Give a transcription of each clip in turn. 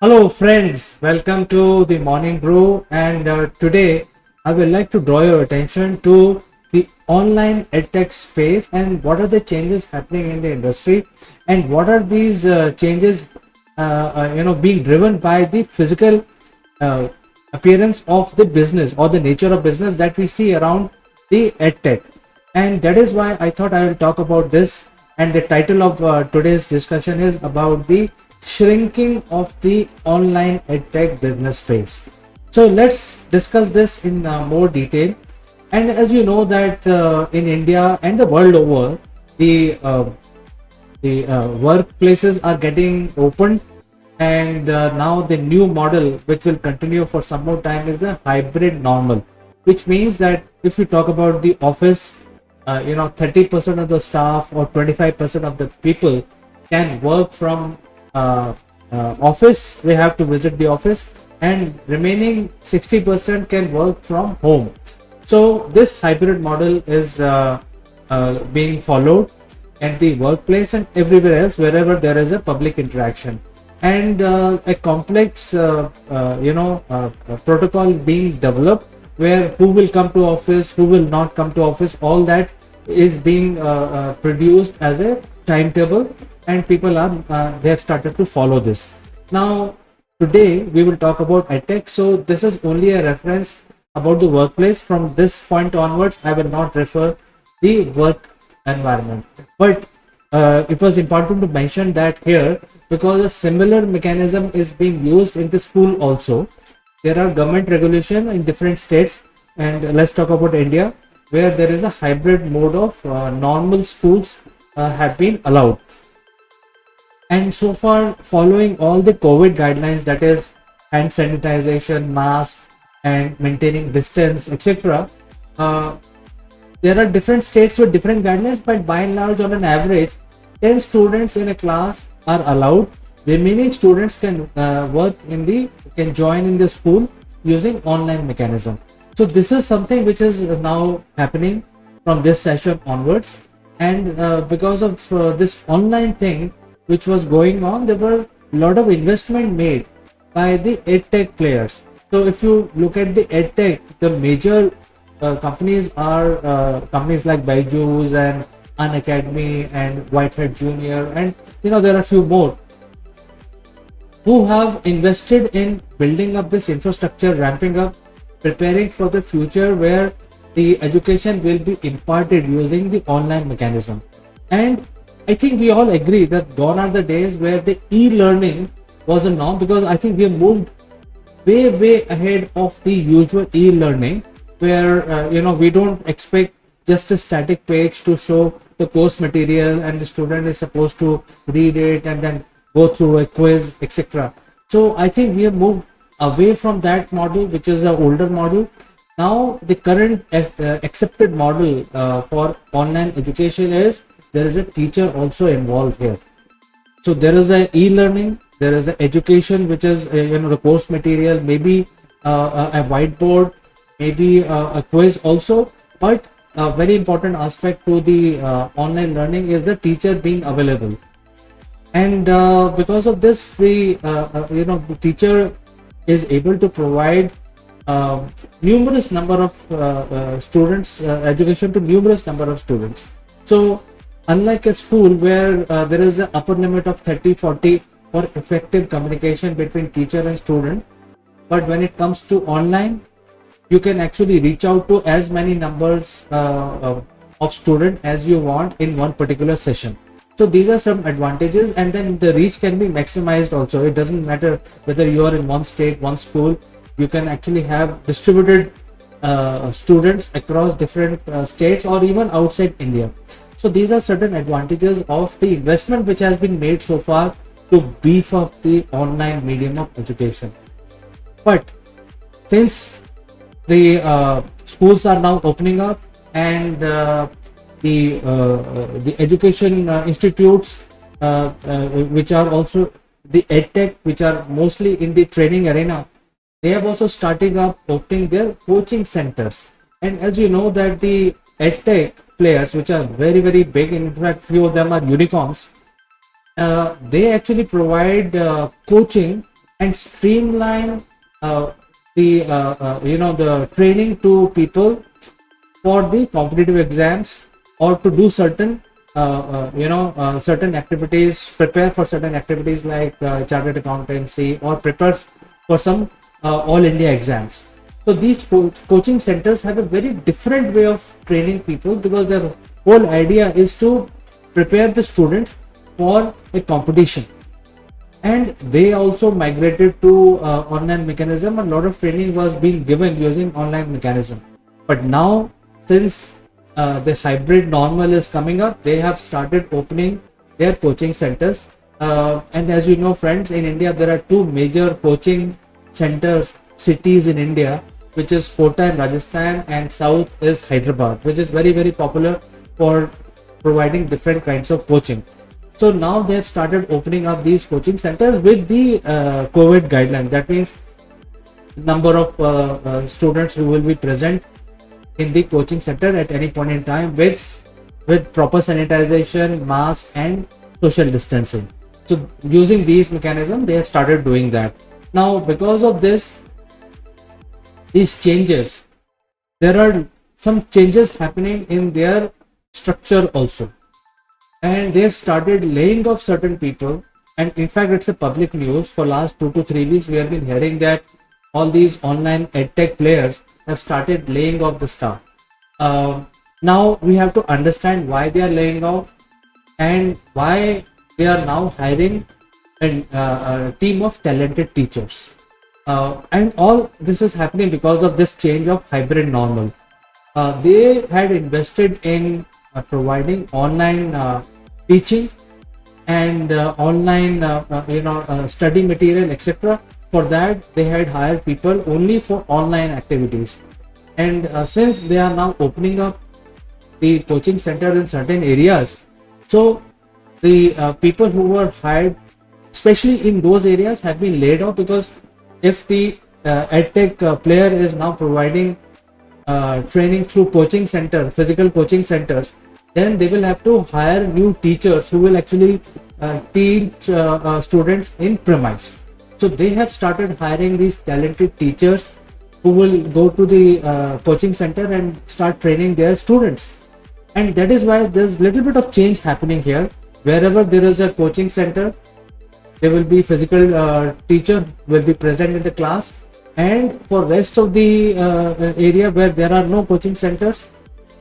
Hello, friends. Welcome to the Morning Brew. And today, I would like to draw your attention to the online edtech space and what are the changes happening in the industry, and what are these changes, being driven by the physical uh, appearance of the business or the nature of business that we see around the edtech. And that is why I thought I will talk about this. And the title of today's discussion is about the shrinking of the online edtech business space. So let's discuss this in more detail. And as you know that in India and the world over, the uh, the workplaces are getting opened, and now the new model which will continue for some more time is the hybrid normal, which means that if you talk about the office, 30% of the staff or 25% of the people can work from office. We have to visit the office, and remaining 60% can work from home. So this hybrid model is being followed at the workplace and everywhere else wherever there is a public interaction, and a complex protocol being developed where who will come to office, who will not come to office, all that is being produced as a timetable, and people are they have started to follow this. Now today we will talk about edtech, so this is only a reference about the workplace. From this point onwards, I will not refer the work environment, but it was important to mention that here because a similar mechanism is being used in the school also. There are government regulation in different states, and let's talk about India, where there is a hybrid mode of normal schools have been allowed. And so far, following all the COVID guidelines, that is hand sanitization, mask, and maintaining distance, etc., there are different states with different guidelines, but by and large, on an average, 10 students in a class are allowed. Remaining students can can join in the school using online mechanism. So this is something which is now happening from this session onwards, and because of this online thing which was going on, there were a lot of investment made by the edtech players. So if you look at the edtech, the major companies are companies like Byju's and Unacademy and Whitehead Junior, and there are a few more who have invested in building up this infrastructure, ramping up, preparing for the future where the education will be imparted using the online mechanism. And I think we all agree that gone are the days where the e-learning was a norm, because I think we have moved way ahead of the usual e-learning, where we don't expect just a static page to show the course material and the student is supposed to read it and then go through a quiz, etc. So I think we have moved away from that model, which is an older model. Now the current accepted model for online education is there is a teacher also involved here. So there is a e-learning, there is a education, which is the course material, maybe a whiteboard, maybe a quiz also. But a very important aspect to the online learning is the teacher being available. And because of this, the teacher is able to provide numerous number of students, education to numerous number of students. So unlike a school where there is an upper limit of 30-40 for effective communication between teacher and student, but when it comes to online, you can actually reach out to as many numbers of student as you want in one particular session. So these are some advantages, and then the reach can be maximized also. It doesn't matter whether you are in one state, one school, you can actually have distributed students across different states or even outside India. So these are certain advantages of the investment which has been made so far to beef up the online medium of education. But since the schools are now opening up, and the education institutes which are also the edtech, which are mostly in the training arena, they have also started up opening their coaching centers. And as you know that the edtech players, which are very big, in fact few of them are unicorns, they actually provide coaching and streamline the training to people for the competitive exams, or to do certain activities, prepare for certain activities like chartered accountancy, or prepare for some all India exams. So these coaching centers have a very different way of training people, because their whole idea is to prepare the students for a competition. And they also migrated to online mechanism. A lot of training was being given using online mechanism. But now, since the hybrid normal is coming up, they have started opening their coaching centers. And as you know, friends, in India there are two major coaching centers, cities in India, which is Kota in Rajasthan, and south is Hyderabad, which is very, very popular for providing different kinds of coaching. So now they have started opening up these coaching centers with the COVID guidelines. That means number of students who will be present in the coaching center at any point in time, with proper sanitization, mask, and social distancing. So using these mechanisms, they have started doing that. Now, because of these changes, there are some changes happening in their structure also, and they've started laying off certain people. And in fact, it's a public news. For last 2 to 3 weeks we have been hearing that all these online edtech players have started laying off the staff. Now we have to understand why they are laying off, and why they are now hiring a team of talented teachers. And all this is happening because of this change of hybrid normal. They had invested in providing online teaching and online study material, etc. For that, they had hired people only for online activities. And since they are now opening up the coaching center in certain areas, so the people who were hired, especially in those areas, have been laid off. Because if the edtech player is now providing training through coaching center, physical coaching centers, then they will have to hire new teachers who will actually teach students in premise. So they have started hiring these talented teachers who will go to the coaching center and start training their students. And that is why there's little bit of change happening here. Wherever there is a coaching center, there will be physical teacher will be present in the class, and for rest of the area where there are no coaching centers,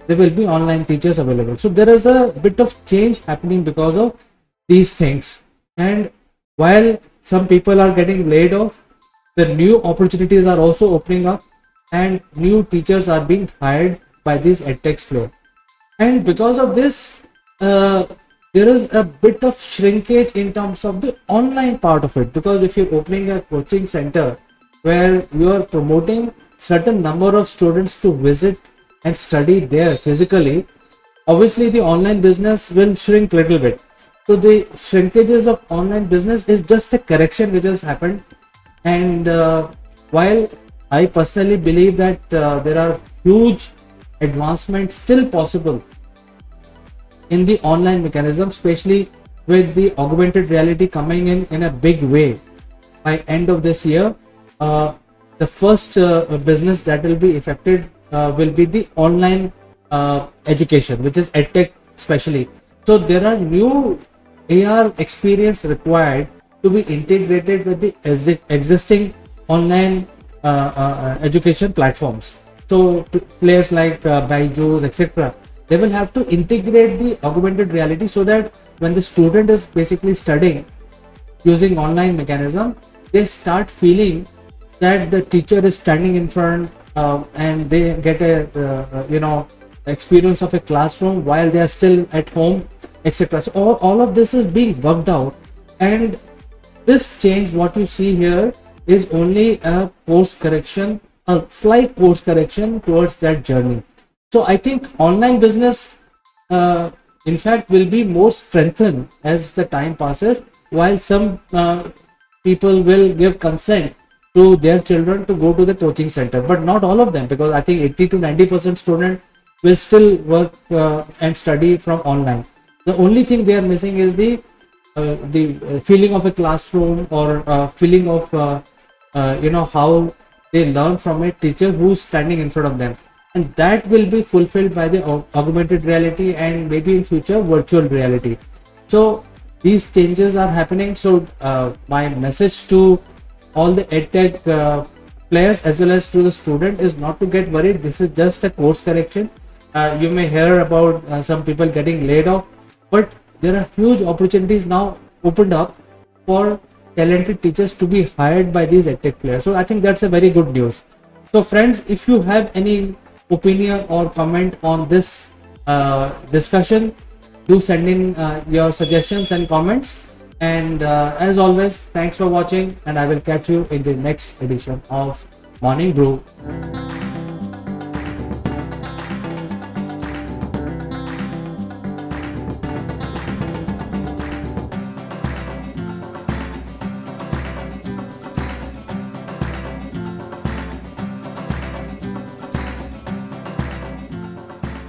there will be online teachers available. So there is a bit of change happening because of these things. And while some people are getting laid off, the new opportunities are also opening up, and new teachers are being hired by these edtech players. And because of this, there is a bit of shrinkage in terms of the online part of it. Because if you're opening a coaching center where you are promoting certain number of students to visit and study there physically, obviously the online business will shrink little bit. So the shrinkages of online business is just a correction which has happened. And while I personally believe that there are huge advancements still possible in the online mechanism, especially with the augmented reality coming in a big way by end of this year, the first business that will be affected will be the online education, which is edtech especially. So there are new AR experience required to be integrated with the existing online education platforms. So players like Byju's, etc., they will have to integrate the augmented reality, so that when the student is basically studying using online mechanism, they start feeling that the teacher is standing in front, and they get a experience of a classroom while they are still at home, etc. So all of this is being worked out, and this change what you see here is only a course correction, a slight course correction towards that journey. So I think online business in fact will be more strengthened as the time passes, while some people will give consent to their children to go to the coaching center, but not all of them, because I think 80 to 90% student will still work and study from online. The only thing they are missing is the the feeling of a classroom, or feeling of how they learn from a teacher who's standing in front of them, and that will be fulfilled by the augmented reality, and maybe in future virtual reality. So these changes are happening. So my message to all the edtech players as well as to the student is not to get worried. This is just a course correction. You may hear about some people getting laid off, but there are huge opportunities now opened up for talented teachers to be hired by these edtech players. So I think that's a very good news. So friends, if you have any opinion or comment on this discussion, do send in your suggestions and comments. And as always, thanks for watching, and I will catch you in the next edition of Morning Brew.